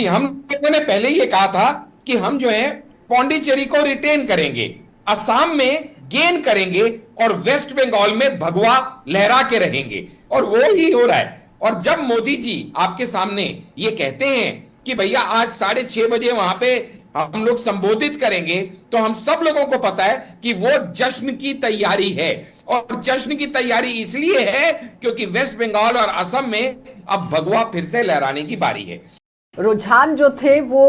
हम लोगों ने पहले ये कहा था कि हम जो है पौंडीचेरी को रिटेन करेंगे, असम में गेन करेंगे और वेस्ट बंगाल में भगवा लहरा के रहेंगे, और वो ही हो रहा है। और जब मोदी जी आपके सामने ये कहते हैं कि भैया आज 6:30 बजे वहां पे हम लोग संबोधित करेंगे, तो हम सब लोगों को पता है कि वो जश्न की तैयारी है। और जश्न की तैयारी इसलिए है क्योंकि वेस्ट बंगाल और असम में अब भगवा फिर से लहराने की बारी है। रुझान जो थे वो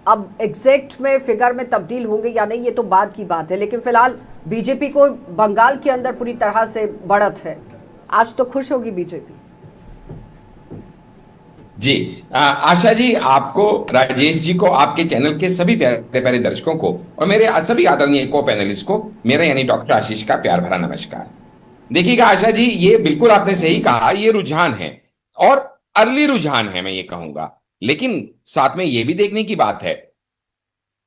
अब एग्जैक्ट में फिगर में तब्दील होंगे या नहीं, ये तो बाद की बात है, लेकिन फिलहाल बीजेपी को बंगाल के अंदर पूरी तरह से बढ़त है। आज तो खुश होगी बीजेपी। जी आशा जी, आपको, राजेश जी को, आपके चैनल के सभी प्यारे प्यारे दर्शकों को और मेरे सभी आदरणीय को पैनलिस्ट को मेरा यानी डॉक्टर आशीष का प्यार भरा नमस्कार। देखिएगा आशा जी, ये बिल्कुल आपने सही कहा, ये रुझान है और अर्ली रुझान है मैं ये कहूंगा, लेकिन साथ में ये भी देखने की बात है,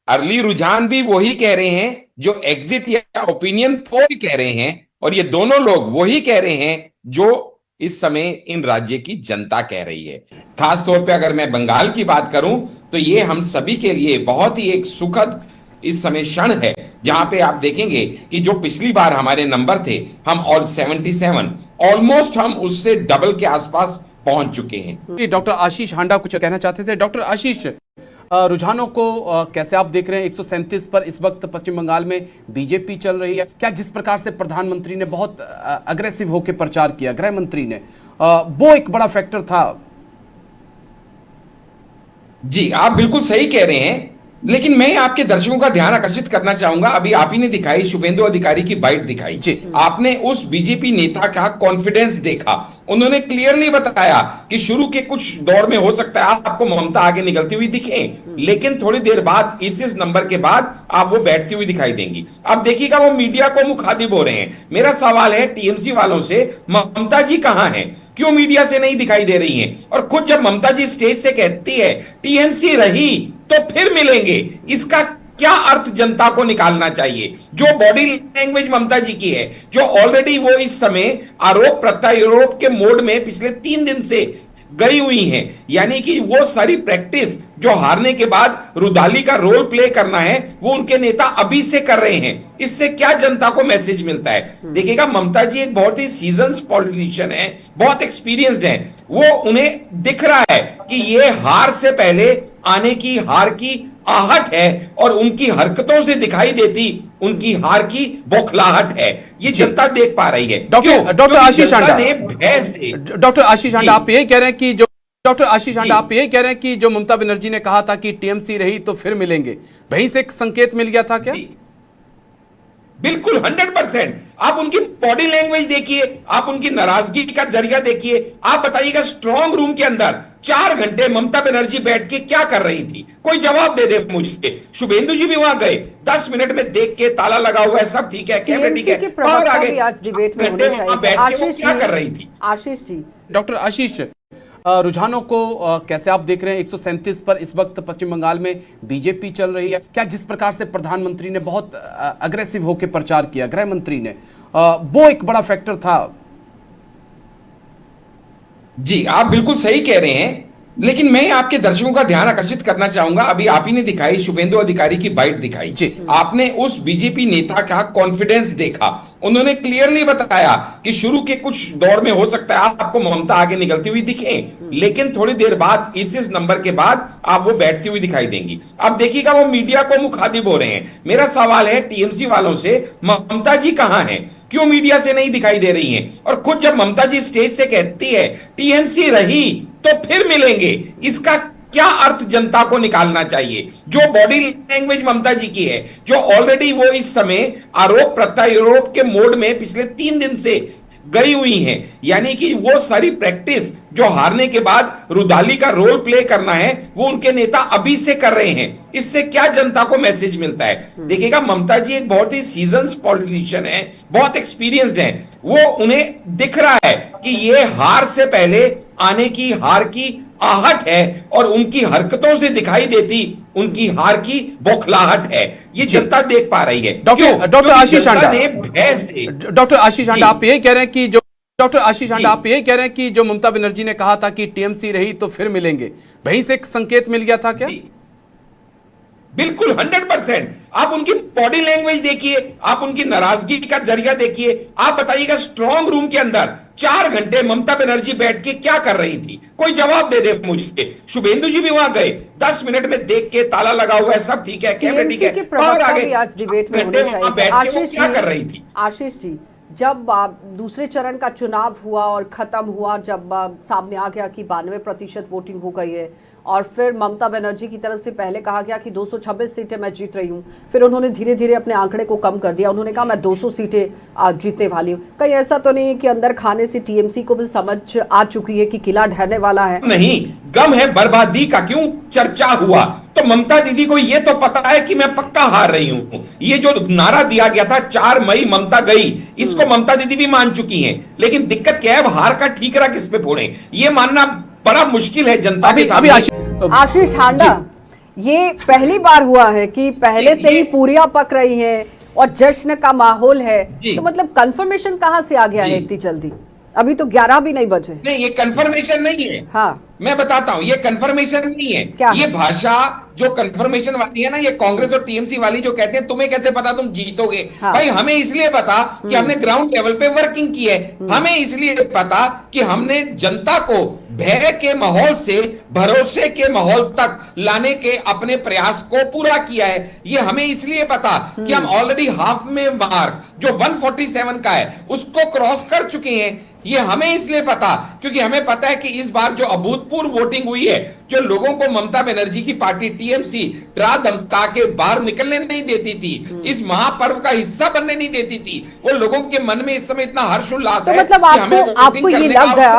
अर्ली रुझान भी वही कह रहे हैं जो एग्जिट या ओपिनियन पोल कह रहे हैं, और ये दोनों लोग वही कह रहे हैं जो इस समय इन राज्य की जनता कह रही है। खास तौर पे अगर मैं बंगाल की बात करूं तो ये हम सभी के लिए बहुत ही एक सुखद इस समय क्षण है, जहां पे आप देखेंगे कि जो पिछली बार हमारे नंबर थे, हम ऑल 77, ऑलमोस्ट हम उससे डबल के आसपास पहुंच चुके हैं। डॉक्टर आशीष हांडा कुछ कहना चाहते थे। डॉक्टर आशीष, रुझानों को कैसे आप देख रहे हैं? 137 पर इस वक्त पश्चिम बंगाल में बीजेपी चल रही है। क्या जिस प्रकार से प्रधानमंत्री ने बहुत अग्रेसिव होकर प्रचार किया, गृह मंत्री ने, वो एक बड़ा फैक्टर था? जी आप बिल्कुल सही कह रहे हैं, लेकिन मैं आपके दर्शकों का ध्यान आकर्षित करना चाहूंगा। अभी आप ही ने दिखाई, शुभेंदु अधिकारी की बाइट दिखाई, आपने उस बीजेपी नेता का कॉन्फिडेंस देखा। उन्होंने क्लियरली बताया कि शुरू के कुछ दौर में हो सकता है आपको ममता आगे निकलती हुई दिखे, लेकिन थोड़ी देर बाद इस नंबर के बाद आप वो बैठती हुई दिखाई देंगी। अब देखिएगा वो मीडिया को मुखातिब हो रहे हैं। मेरा सवाल है टीएमसी वालों से, ममता जी कहां हैं? क्यों मीडिया से नहीं दिखाई दे रही हैं? और खुद जब ममता जी स्टेज से कहती है टीएमसी रही तो फिर मिलेंगे, इसका क्या अर्थ जनता को निकालना चाहिए? जो बॉडी लैंग्वेज ममता जी की है, जो ऑलरेडी वो इस समय आरोप प्रत्यारोप के मोड में पिछले 3 दिन से गई हुई हैं, यानी कि वो सारी प्रैक्टिस जो हारने के बाद रुदाली का रोल प्ले करना है वो उनके नेता अभी से कर रहे हैं। इससे क्या जनता को मैसेज मिलता है? देखिएगा ममता जी एक बहुत ही सीजन्ड पॉलिटिशियन है, बहुत एक्सपीरियंस्ड है। वो उन्हें दिख रहा है कि ये हार से पहले आने की हार की आहट है, और उनकी हरकतों से दिखाई देती उनकी हार की बौखलाहट है। ये जनता देख पा रही है। डॉक्टर आशीष हांडा, डॉक्टर आशीष हांडा, आप यही कह रहे हैं कि जो डॉक्टर आशीष हांडा आप यही कह रहे हैं कि जो ममता बनर्जी ने कहा था कि टीएमसी रही तो फिर मिलेंगे, वहीं से एक संकेत मिल गया था क्या? बिल्कुल 100%। आप उनकी बॉडी लैंग्वेज देखिए, आप उनकी नाराजगी का जरिया देखिए। आप बताइएगा स्ट्रांग रूम के अंदर 4 घंटे ममता बनर्जी बैठ के क्या कर रही थी? कोई जवाब दे दे मुझे। शुभेंदु जी भी वहां गए, 10 मिनट में देख के ताला लगा हुआ है, सब ठीक है, कैमरे ठीक है, और आगे घंटे वहां बैठ के वो क्या कर रही थी? आशीष जी, डॉक्टर आशीष, रुझानों को कैसे आप देख रहे हैं? 137 पर इस वक्त पश्चिम बंगाल में बीजेपी चल रही है। क्या जिस प्रकार से प्रधानमंत्री ने बहुत अग्रेसिव होकर प्रचार किया, गृह मंत्री ने, वो एक बड़ा फैक्टर था? जी आप बिल्कुल सही कह रहे हैं, लेकिन मैं आपके दर्शकों का ध्यान आकर्षित करना चाहूंगा। अभी आप ही ने दिखाई, शुभेंदु अधिकारी की बाइट दिखाई, आपने उस बीजेपी नेता का कॉन्फिडेंस देखा। उन्होंने क्लियरली बताया कि शुरू के कुछ दौर में हो सकता है आपको ममता आगे निकलती हुई दिखे, लेकिन थोड़ी देर बाद इस नंबर के बाद आप वो बैठती हुई दिखाई देंगी। अब देखिएगा वो मीडिया को मुखातिब हो रहे हैं। मेरा सवाल है टीएमसी वालों से, ममता जी कहां हैं? क्यों मीडिया से नहीं दिखाई दे रही हैं? और खुद जब ममता जी स्टेज से कहती है टीएमसी रही तो फिर मिलेंगे, इसका क्या अर्थ जनता को निकालना चाहिए? जो बॉडी लैंग्वेज ममता जी की है, जो ऑलरेडी वो इस समय आरोप प्रत्यारोप के मोड में पिछले 3 दिन से गई हुई हैं, यानी कि वो सारी प्रैक्टिस जो हारने के बाद रुदाली का रोल प्ले करना है वो उनके नेता अभी से कर रहे हैं। इससे क्या जनता को मैसेज मिलता है? देखिएगा ममता जी एक बहुत ही सीजन्ड पॉलिटिशियन है, बहुत एक्सपीरियंस्ड है। वो उन्हें दिख रहा है कि ये हार से पहले आने की हार की आहट है, और उनकी हरकतों से दिखाई देती उनकी हार की बौखलाहट है। ये जनता देख पा रही है। डॉक्टर आशीष हांडा, आप यही कह रहे हैं कि जो डॉक्टर आशीष आंडा, आप यही कह रहे हैं कि जो ममता बनर्जी ने कहा था कि टीएमसी रही तो फिर मिलेंगे, वहीं से एक संकेत मिल गया था क्या? बिल्कुल 100%। आप उनकी बॉडी लैंग्वेज देखिए, आप उनकी नाराजगी का जरिया देखिए। आप बताइएगा, स्ट्रांग रूम के अंदर 4 घंटे ममता बनर्जी बैठ के क्या कर रही थी? कोई जवाब दे दे मुझे। शुभेंदु जी भी वहां गए, 10 मिनट में देख के ताला लगा हुआ है, सब ठीक है, कैमरे ठीक है, बाहर आ गए। आज डिबेट में घंटे वहां बैठ के वो क्या कर रही थी? आशीष जी, जब दूसरे चरण का चुनाव हुआ और खत्म हुआ, जब सामने आ गया कि 92% वोटिंग हो गई है, और फिर ममता बनर्जी की तरफ से पहले कहा गया कि 226 सीटें मैं जीत रही हूं, फिर उन्होंने धीरे धीरे अपने आंकड़े को कम कर दिया। उन्होंने कहा मैं 200 सीटें जीतने वाली हूं। कहीं ऐसा तो नहीं है कि अंदर खाने से टीएमसी को भी समझ आ चुकी है कि किला ढहने वाला है? नहीं, गम है बर्बादी का क्यों चर्चा हुआ? तो ममता दीदी को ये तो पता है कि मैं पक्का हार रही हूं। ये जो नारा दिया गया था 4 मई ममता गई, इसको ममता दीदी भी मान चुकी हैं। लेकिन दिक्कत क्या है, अब हार का ठीकरा किस पे फोड़े, ये मानना बड़ा मुश्किल है जनता के सामने। आशीष हांडा, ये पहली बार हुआ है कि पहले से ही पूरियां पक रही हैं और जश्न का माहौल है, तो मतलब कंफर्मेशन कहां से आ गया है इतनी जल्दी? अभी तो 11 भी नहीं बजे। नहीं, ये कंफर्मेशन नहीं है। हाँ, मैं बताता हूं, ये कंफर्मेशन नहीं है। क्या ये भाषा जो कंफर्मेशन वाली है ना, ये कांग्रेस और टीएमसी वाली जो कहते हैं तुम्हें कैसे पता तुम जीतोगे। हाँ। भाई हमें इसलिए पता कि हमने ग्राउंड लेवल पे वर्किंग की है। हमें इसलिए पता कि हमने जनता को भय के माहौल से भरोसे के माहौल तक लाने के अपने प्रयास को पूरा किया है। ये हमें इसलिए पता कि हम ऑलरेडी हाफ में मार्क जो 147 का है उसको क्रॉस कर चुके हैं। ये हमें इसलिए पता क्योंकि हमें पता है कि इस बार जो अभूतपूर्व वोटिंग हुई है, जो लोगों को ममता बनर्जी की पार्टी टीएमसी डरा धमका के बाहर निकलने नहीं देती थी, इस महापर्व का हिस्सा बनने नहीं देती थी, वो लोगों के मन में इस समय इतना हर्षोल्लास तो है। मतलब आपको ये लग गया,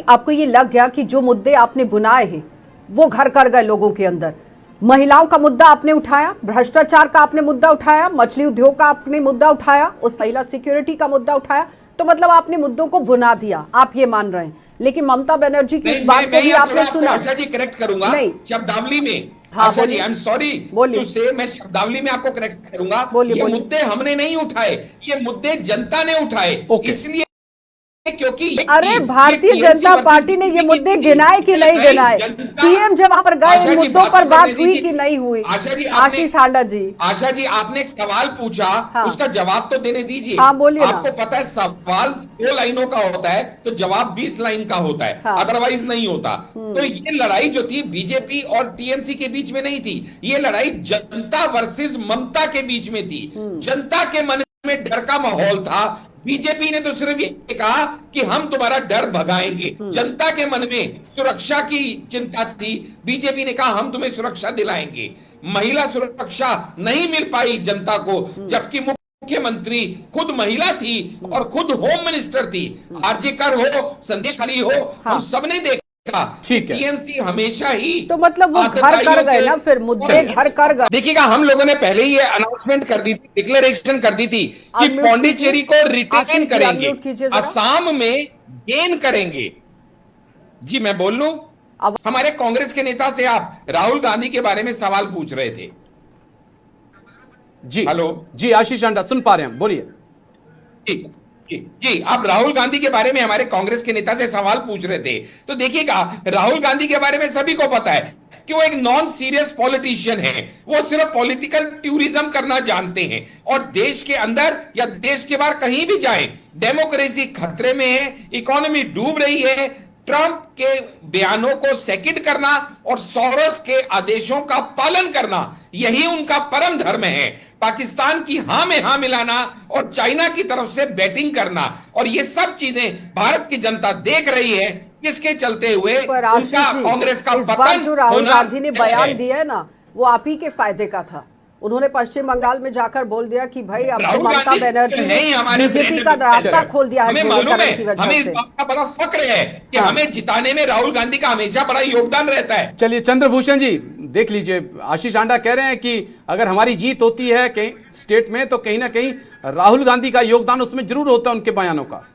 आपको ये लग गया कि जो मुद्दे आपने बुनाए हैं वो घर कर गए लोगों के अंदर। महिलाओं का मुद्दा आपने उठाया, भ्रष्टाचार का आपने मुद्दा उठाया, मछली उद्योग का आपने मुद्दा उठाया, उस महिला सिक्योरिटी का मुद्दा उठाया, तो मतलब आपने मुद्दों को बुना दिया, आप ये मान रहे हैं। लेकिन ममता बनर्जी की इस बात को भी आपने सुना? आशा जी करेक्ट करूंगा नहीं, शब्दावली में। हाँ, Asha ji, I am sorry to से, मैं शब्दावली में आपको करेक्ट करूंगा। ये मुद्दे हमने नहीं उठाए, ये मुद्दे जनता ने उठाए। इसलिए क्योंकि अरे भारतीय जनता पार्टी ने ये मुद्दे गिनाए कि नहीं गिनाए? पीएम जब वहां पर गए, इन मुद्दों पर बात हुई कि नहीं हुई? आशीष हांडा जी, आशा जी, आपने एक सवाल पूछा, हाँ, उसका जवाब तो देने दीजिए। हाँ, बोलिए। आपको पता है सवाल 2 लाइनों का होता है तो जवाब 20 लाइन का होता है, हाँ, अदरवाइज नहीं होता। तो ये लड़ाई जो थी बीजेपी और टीएमसी के बीच में नहीं थी, ये लड़ाई जनता वर्सेस ममता के बीच में थी। जनता के मन में डर का माहौल था। बीजेपी ने तो सिर्फ ये कहा कि हम तुम्हारा डर भगाएंगे। जनता के मन में सुरक्षा की चिंता थी, बीजेपी ने कहा हम तुम्हें सुरक्षा दिलाएंगे। महिला सुरक्षा नहीं मिल पाई जनता को, जबकि मुख्यमंत्री खुद महिला थी और खुद होम मिनिस्टर थी। आरजे कर हो, संदेश खाली हो, हम सबने देखा। ठीक है, टीएमसी हमेशा ही तो मतलब वो घर कर गए ना, फिर मुद्दे घर कर गए। देखिएगा, हम लोगों ने पहले ही ये अनाउंसमेंट कर दी थी, डिक्लेरेशन कर दी थी कि पौंडीचेरी को रिटेन करेंगे, असम में गेन करेंगे। जी मैं बोल लूं, हमारे कांग्रेस के नेता से आप राहुल गांधी के बारे में सवाल पूछ रहे थे। जी हेलो जी, आशीष आंडा सुन पा रहे हैं, बोलिए। जी, आप राहुल गांधी के बारे में हमारे कांग्रेस के नेता से सवाल पूछ रहे थे। तो देखिएगा, राहुल गांधी के बारे में सभी को पता है कि वो एक नॉन सीरियस पॉलिटिशियन है। वो सिर्फ पॉलिटिकल टूरिज्म करना जानते हैं और देश के अंदर या देश के बाहर कहीं भी जाएं, डेमोक्रेसी खतरे में है, इकोनॉमी डूब रही है। ट्रंप के बयानों को सेकंड करना और सोरोस के आदेशों का पालन करना, यही उनका परम धर्म है। पाकिस्तान की हां में हां मिलाना और चाइना की तरफ से बैटिंग करना, और ये सब चीजें भारत की जनता देख रही है। किसके चलते हुए? उनका कांग्रेस का पतन। जो राहुल गांधी ने बयान दिया है ना, वो आप ही के फायदे का था। उन्होंने पश्चिम बंगाल में जाकर बोल दिया कि भाई अब तो ममता बनर्जी ने बीजेपी का रास्ता खोल दिया है। हमें मालूम है, हमें इस बात का बड़ा फक्र है कि हमें जिताने में राहुल गांधी का हमेशा बड़ा योगदान रहता है। चलिए चंद्रभूषण जी, देख लीजिए, आशीष आंडा कह रहे हैं कि अगर हमारी जीत होती है कहीं स्टेट में तो कहीं ना कहीं राहुल गांधी का योगदान उसमें जरूर होता है, उनके बयानों का।